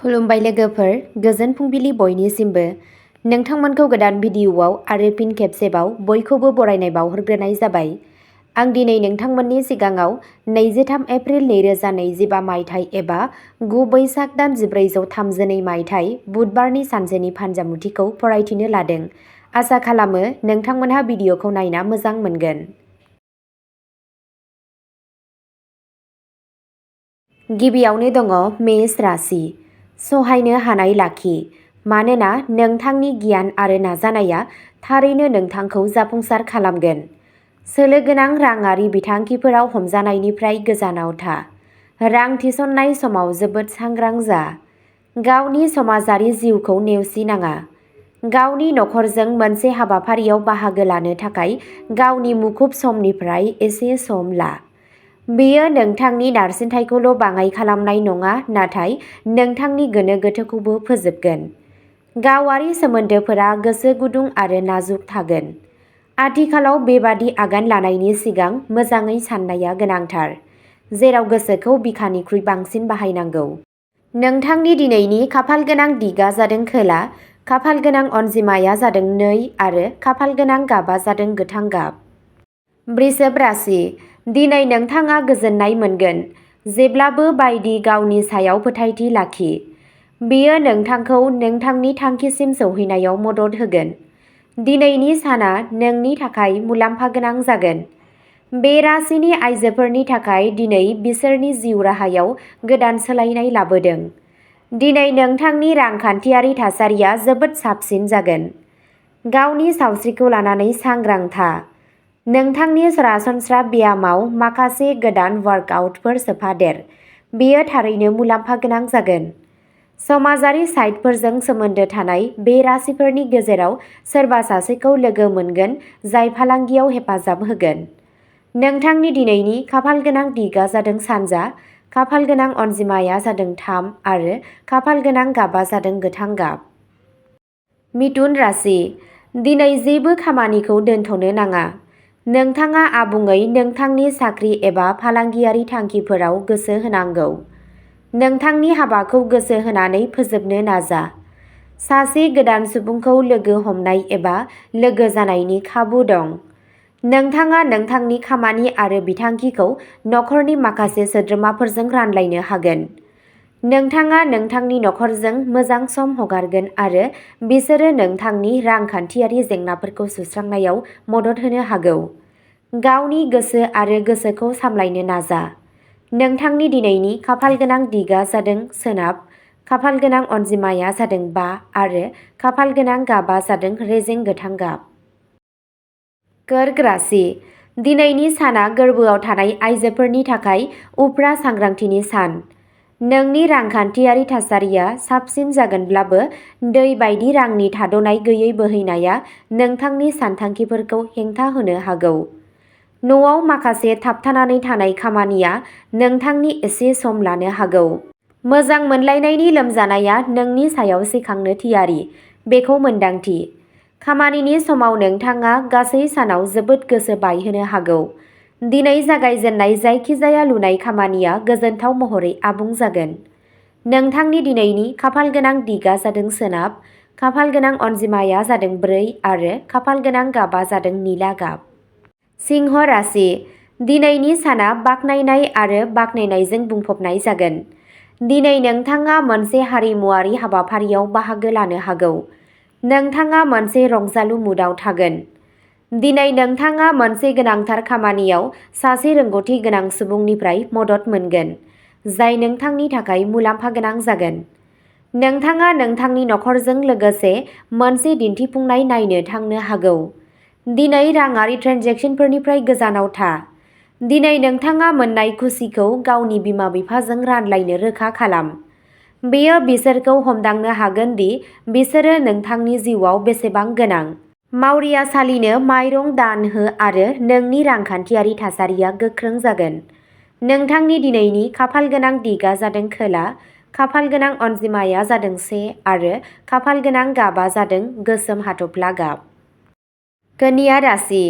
खुलुमबाय लोगोफोर, गोजोन फुंबिलि बयनिसिमबो। नोंथांमोनखौ गोदान भिडिअ'आव आरो फिन खेबसेबाव बयखौबो बरायनाय बावहरग्रोनाय जाबाय। आं दिनै नोंथांमोननि सिगाङाव 23 एप्रिल 2025 मायथाइ एबा 9 बैसाग दान 1432 मायथाइ बुधबारनि सानसेनि फानजामुथिखौ फरायथिनो लादों। आसा खालामो नोंथांमोनहा भिडिअ'खौ नायना मोजां मोनगोन। गिबियावनो दङ मेष राशि। सहायनो हानाय लाखि, मानोना नोंथांनि गियान आरो नाजानाया थारैनो नोंथांखौ जाफुंसार खालामगोन। सोलो गोनां राङारि बिथांखिफोराव हमजानायनिफ्राय गोजानाव था। रां थिसननाय समाव जोबोद सांग्रां जा। गावनि समाजारि जिउखौ नेवसिनाङा। गावनि नखरजों मोनसे हाबाफारियाव बाहागो लानो थाखाय गावनि मुखुब समनिफ्राय एसे सम ला। बेयो नोंथांनि नारसिनथायखौल' बाङाइ खालामनाय नङा, नाथाय नोंथांनि गोनो गोथोखौबो फोजोबगोन। गावारि सोमोन्दोफोरा गोसो गुदुं आरो नाजुक थागोन। आथिखालाव बेबादि आगान लानायनि सिगां मोजाङै साननाया गोनांथार, जेराव गोसोखौ बिखानिख्रुइ बांसिन बाहायनांगौ। नोंथांनि दिनैनि खाफालगोनां दिगा जादों खोला, खाफालगोनां अनजिमाया जादों 2 आरो खाफालगोनां गाबा जादों गोथां गाब। वृषभ राशि। दिनै नोंथाङा गोजोननाय मोनगोन। जेब्लाबो बायदि गावनि सायाव फोथायथि लाखि। बेयो नोंथांखौ नोंथांनि थांखिसिम सौहैनायाव मदद होगोन। दिनैनि साना नोंनि थाखाय मुलाम्फा गोनां जागोन। बे राशिनि आइजोफोरनि थाखाय दिनै बिसोरनि जिउ राहायाव गोदान सोलायनाय लाबोदों। दिनै नोंथांनि रांखान्थियारि थासारिया जोबोद साबसिन जागोन। गावनि सावस्रिखौ लानानै सांग्रां था। नोंथांनि सरासनस्रा ब्यामाव माखासे गोदान वार्कआउटफोर सोफादेर। बेयो थारैनो मुलाम्फा गोनां जागोन। समाजारि साइटफोरजों सोमोन्दो थानाय बे राशिफोरनि गेजेराव सोरबा सासेखौ लोगो मोनगोन जाय फालांगियाव हेफाजाब होगोन। नोंथांनि दिनैनि खाफालगोनां दिगा जादों सानजा, खाफालगोनां अनजिमाया जादों 3 आरो खाफालगोनां गाबा जादों गोथां गाब। मिथुन राशि। दिनै जेबो खामानिखौ दोनथ'नो नाङा। नोंथाङा आबुङै नोंथांनि साख्रि एबा फालांगियारि थांखिफोराव गोसो होनांगौ। नोंथांनि हाबाखौ गोसो होनानै फोजोबनो नाजा। सासे गोदान सुबुंखौ लोगो हमनाय एबा लोगो जानायनि खाबु दं। नोंथाङा नोंथांनि खामानि आरो बिथांखिखौ नखरनि माखासे सोद्रोमाफोरजों रानलायनो हागोन। नोंथाङा नोंथांनि नखरजों मोजां सम हगारगोन आरो बिसोरो नोंथांनि रांखान्थियारि जेंनाफोरखौ सुस्रांनायाव मदद होनो हागौ। गावनि गोसो आरो गोसोखौ सामलायनो नाजा। नोंथांनि दिनैनि खाफालगोनां दिगा जादों सोनाब, खाफालगोनां अनजिमाया जादों 5 आरो खाफालगोनां गाबा जादों रेजें गोथां गाब। कर्क राशि। दिनैनि साना गोर्बोआव थानाय आइजोफोरनि थाखाय उफ्रा सांग्रांथिनि सान। नोंनि रांखान्थियारि थासारिया साबसिन जागोनब्लाबो दै बायदि रांनि थाद'नाय गैयै बोहैनाया नोंथांनि सानथांखिफोरखौ हेंथा होनो हागौ। न'आव माखासे थाबथानानै थानाय खामानिया नोंथांनि एसे सम लानो हागौ। मोजां मोनलायनायनि लोमजानाया नोंनि सायाव सिखांनो थियारि, बेखौ मोनदांथि। खामानिनि समाव नोंथाङा गासै सानाव जोबोद गोसो बायहोनो हागौ। दिनै जागायजेननाय जायखिजाया लुनाय खामानिया गोजोनथाव महरै आबुं जागोन। नोंथांनि दिनैनि खाफालगोनां दिगा जादों सोनाब, खाफालगोनां अनजिमाया जादों 4 आरो खाफालगोनां गाबा जादों निला गाब। सिंह राशि। दिनैनि साना बाख्नायनाय आरो बाख्नायनायजों बुंफबनाय जागोन। दिनै नोंथाङा मोनसे हारिमुआरि हाबाफारियाव बाहागो लानो हागौ। नोंथाङा मोनसे रंजालु मुडआव थागोन। दिनै नोंथाङा मोनसे गोनांथार खामानियाव सासे रोंग'थि गोनां सुबुंनिफ्राय मदद मोनगोन, जाय नोंथांनि थाखाय मुलाम्फा गोनां जागोन। नोंथाङा नोंथांनि नखरजों लोगोसे मोनसे दिन्थिफुंनाय नायनो थांनो हागौ। दिनै राङारि ट्रेन्जेकसनफोरनिफ्राय गोजानाव था। दिनै नोंथाङा मोन्नाय खुसिखौ गावनि बिमा-बिफाजों रानलायनो रोखा खालाम। बेयो बिसोरखौ हमदांनो हागोन दि बिसोरो नोंथांनि जिउआव बेसेबां गोनां। मावरियासालिनो माइरं दान हो आरो नोंनि रांखान्थियारि थासारिया गोख्रों जागोन। नोंथांनि दिनैनि खाफालगोनां दिगा जादों खोला, खाफालगोनां अनजिमाया जादों 1 आरो खाफालगोनां गाबा जादों गोसोम हाथफ्ला गाब। कन्या राशि।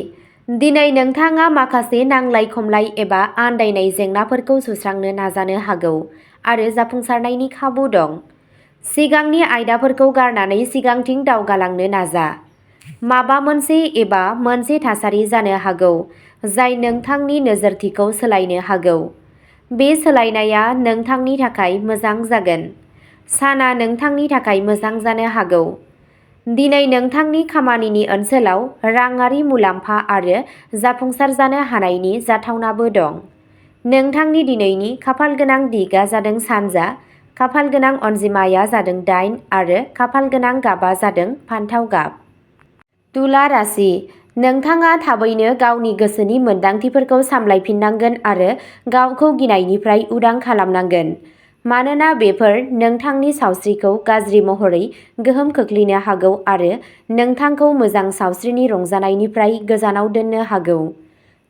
दिनै नोंथाङा माखासे नांलाय-खमलाय एबा आन्दायनाय जेंनाफोरखौ सुस्रांनो नाजानो हागौ आरो जाफुंसारनायनि खाबु दं। सिगांनि आयदाफोरखौ गारनानै सिगांथिं दावगालांनो नाजा। माबा मोनसे एबा मोनसे थासारि जानो हागौ जाय नोंथांनि नोजोरथिखौ सोलायनो हागौ। बे सोलायनाया नोंथांनि थाखाय मोजां जागोन। साना नोंथांनि थाखाय मोजां जानो हागौ। दिनै नोंथांनि खामानिनि ओनसोलाव राङारि मुलाम्फा आरो जाफुंसार जानो हानायनि जाथावनाबो दं। नोंथांनि दिनैनि खाफालगोनां दिगआ जादों सानजा, खाफालगोनां अनजिमाया जादों 8 आरो खाफालगोनां गाबा जादों फान्थाव गाब। तुला राशि, नोंथाङा थाबैनो गावनि गोसोनि मोनदांथिफोरखौ सामलायफिननांगोन आरो गावखौ गिनायनिफ्राय उदां खालामनांगोन, मानोना बेफोर नोंथांनि सावस्रिखौ गाज्रि महरै गोहोम खोख्लैनो हागौ आरो नोंथांखौ मोजां सावस्रिनि रंजानायनिफ्राय गोजानाव दोननो हागौ।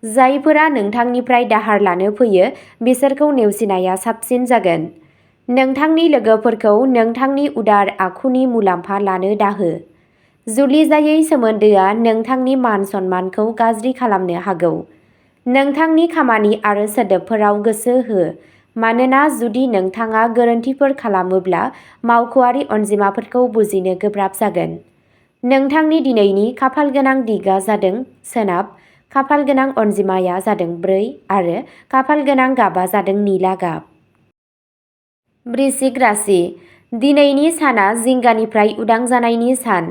जायफोरा नोंथांनिफ्राय दाहार लानो फैयो बिसोरखौ नेवसिनाया साबसिन जागोन। नोंथांनि लोगोफोरखौ नोंथांनि उदार आखुनि मुलाम्फा लानो दाहो। जुलि जायै सोमोन्दोआ नोंथांनि मान-सन्मानखौ गाज्रि खालामनो हागौ। नोंथांनि खामानि आरो सोदोबफोराव गोसो हो, मानोना जुदि नोंथाङा गोरोन्थिफोर खालामोब्ला मावख'आरि अनजिमाफोरखौ बुजिनो गोब्राब जागोन। नोंथांनि दिनैनि खाफालगोनां दिगआ जादों सोनाब, खाफालगोनां अनजिमाया जादों 4 आरो खाफालगोनां गाबा जादों निला गाब। वृश्चिक राशि, दिनैनि साना जिंगानिफ्राय उदां जानायनि सान।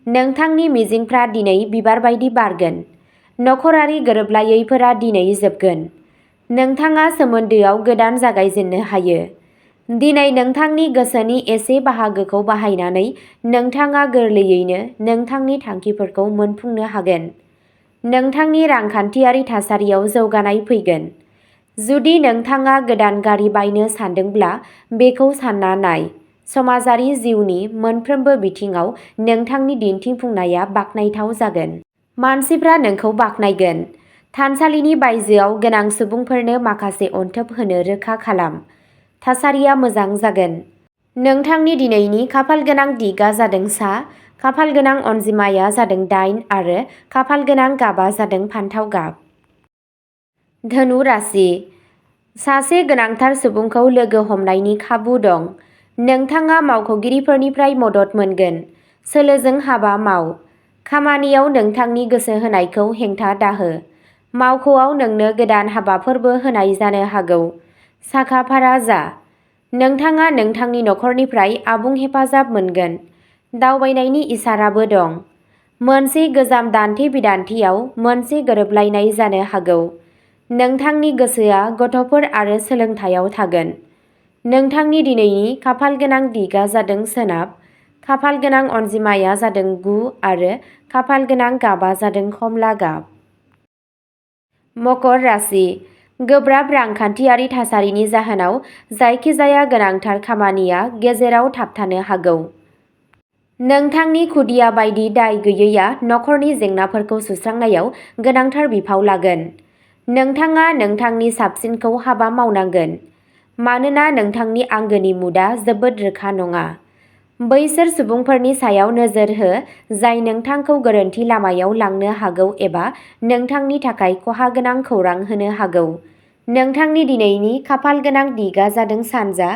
नोंथांनि मिजिंफ्रा दिनै बिबार बायदि बारगोन। नखरारि गोरोबलायैफोरा दिनै जोबगोन। नोंथाङा सोमोन्दोआव गोदान जागायजेननो हायो। दिनै नोंथांनि गोसोनि एसे बाहागोखौ बाहायनानै नोंथाङा गोरलैयैनो नोंथांनि थांखिफोरखौ मोनफुंनो हागोन। नोंथांनि रांखान्थियारि थासारियाव जौगानाय फैगोन। जुदि नोंथाङा गोदान गारि बायनो सानदोंब्ला बेखौ सानना नाय। समाजारि जिउनि मोनफ्रोमबो बिथिङाव नोंथांनि दिन्थिफुंनाया बाख्नायथाव जागोन। मानसिफ्रा नोंखौ बाख्नायगोन। थानसालिनि बायजोआव गोनां सुबुंफोरनो माखासे अनथोब होनो रोखा खालाम। थासारिया मोजां जागोन। नोंथांनि दिनैनि खाफालगोनां दिगआ जादों सा, खाफालगोनां अनजिमाया जादों 8 आरो खाफालगोनां गाबा जादों फान्थाव गाब। धनु राशि, सासे गोनांथार सुबुंखौ लोगो हमनायनि खाबु दं। नोंथाङा मावख'गिरिफोरनिफ्राय मदद मोनगोन। सोलोजों हाबा माव। खामानियाव नोंथांनि गोसो होनायखौ हेंथा दाहो। मावख'आव नोंनो गोदान हाबाफोरबो होनाय जानो हागौ। साखा-फारा जा। नोंथाङा नोंथांनि नखरनिफ्राय आबुं हेफाजाब मोनगोन। दावबायनायनि इसाराबो दं। मोनसे गोजाम दान्थे-बिदान्थेयाव मोनसे गोरोबलायनाय जानो हागौ। नोंथांनि गोसोआ गथ'फोर आरो सोलोंथायाव थागोन। नोंथांनि दिनैनि खाफालगोनां दिगआ जादों सोनाब, खाफालगोनां अनजिमाया जादों 9 आरो खाफालगोनां गाबा जादों खमला गाब। मकर राशि, गोब्राब रांखान्थियारि थासारिनि जाहोनाव जायखिजाया गोनांथार खामानिया गेजेराव थाबथानो हागौ। नोंथांनि खुदिया बायदि दाय गैयैआ नखरनि जेंनाफोरखौ सुस्रांनायाव गोनांथार बिफाव लागोन। नोंथाङा नोंथांनि साबसिनखौ हाबा मावनांगोन, मानोना नोंथांनि आंगोनि मुडआ जोबोद रोखा नङा। बैसोर सुबुंफोरनि सायाव नोजोर हो जाय नोंथांखौ गोरोन्थि लामायाव लांनो हागौ एबा नोंथांनि थाखाय खहागोनां खौरां होनो हागौ। नोंथांनि दिनैनि खाफालगोनां दिगआ जादों सानजा,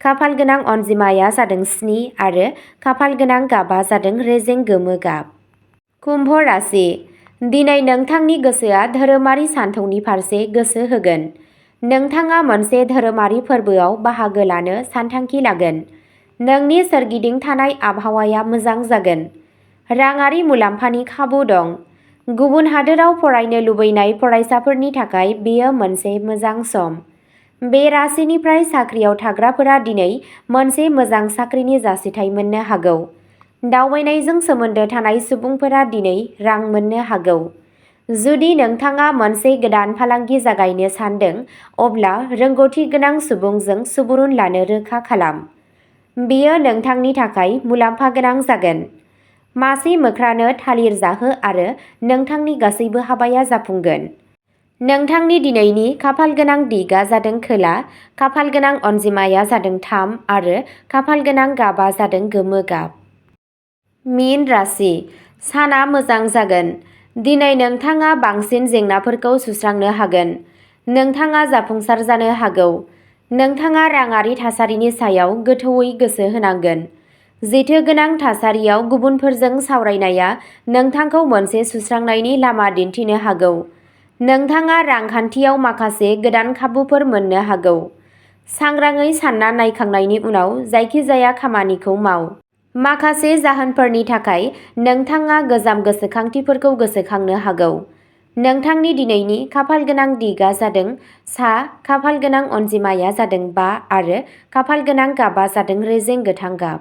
खाफालगोनां अनजिमाया जादों 7 आरो खाफालगोनां गाबा जादों रेजें गोमो गाब। कुम्भ राशि, दिनै नोंथांनि गोसोआ धोरोमारि सानथौनि फारसे गोसो होगोन। नोंथाङा मोनसे धोरोमारि फोरबोआव बाहागो लानो सानथांखि लागोन। नोंनि सोरगिदिं थानाय आबहावाया मोजां जागोन। राङारि मुलाम्फानि खाबु दं। गुबुन हादोराव फरायनो लुबैनाय फरायसाफोरनि थाखाय बेयो मोनसे मोजां सम। बे राशिनिफ्राय साख्रियाव थाग्राफोरा दिनै मोनसे मोजां साख्रिनि जासिथाइ मोननो हागौ। दावबायनायजों सोमोन्दो थानाय सुबुंफोरा दिनै रां मोननो हागौ। जुदि नोंथाङा मोनसे गोदान फालांगि जागायनो सानदों, अब्ला रोंग'थि गोनां सुबुंजों सुबुरुन लानो रोखा खालाम। बेयो नोंथांनि थाखाय मुलाम्फा गोनां जागोन। मासे मोख्रानो थालिर जाहो आरो नोंथांनि गासैबो हाबाया जाफुंगोन। नोंथांनि दिनैनि खाफालगोनां दिगआ जादों खोला, खाफालगोनां अनजिमाया जादों 3 आरो खाफालगोनां गाबा जादों गोमो गाब। मीन राशि, साना मोजां जागोन। दिनै नोंथाङा बांसिन जेंनाफोरखौ सुस्रांनो हागोन। नोंथाङा जाफुंसार जानो हागौ। नोंथाङा राङारि थासारिनि सायाव गोथौवै गोसो होनांगोन। जेथो गोनां थासारियाव गुबुनफोरजों सावरायनाया नोंथांखौ मोनसे सुस्रांनायनि लामा दिन्थिनो हागौ। नोंथाङा रांखान्थियाव माखासे गोदान खाबुफोर मोननो हागौ। सांग्राङै सानना नायखांनायनि उनाव जायखिजाया खामानिखौ माव। माखासे जाहोनफोरनि थाखाय नोंथाङा गोजाम गोसोखांथिफोरखौ गोसोखांनो हागौ। नोंथांनि दिनैनि खाफालगोनां दिगआ जादों सा, खाफालगोनां अनजिमाया जादों 5 आरो खाफालगोनां गाबआ जादों रेजें गोथां गाब।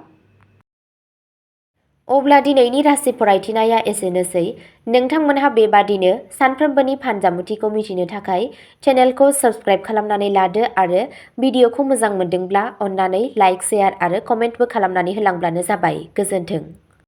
अब्ला दिनैनि राशि फरायथिनाया एसेनोसै। नोंथांमोनहा बेबादिनो सानफ्रोमबोनि फानजामुथिखौ मिथिनो थाखाय चेनेलखौ साबस्क्राइब खालामनानै लादो आरो भिडिअखौ मोजां मोनदोंब्ला अन्नानै लाइक, शेयार आरो कमेन्टबो खालामनानै होलांब्लानो जाबाय। गोजोन्थों।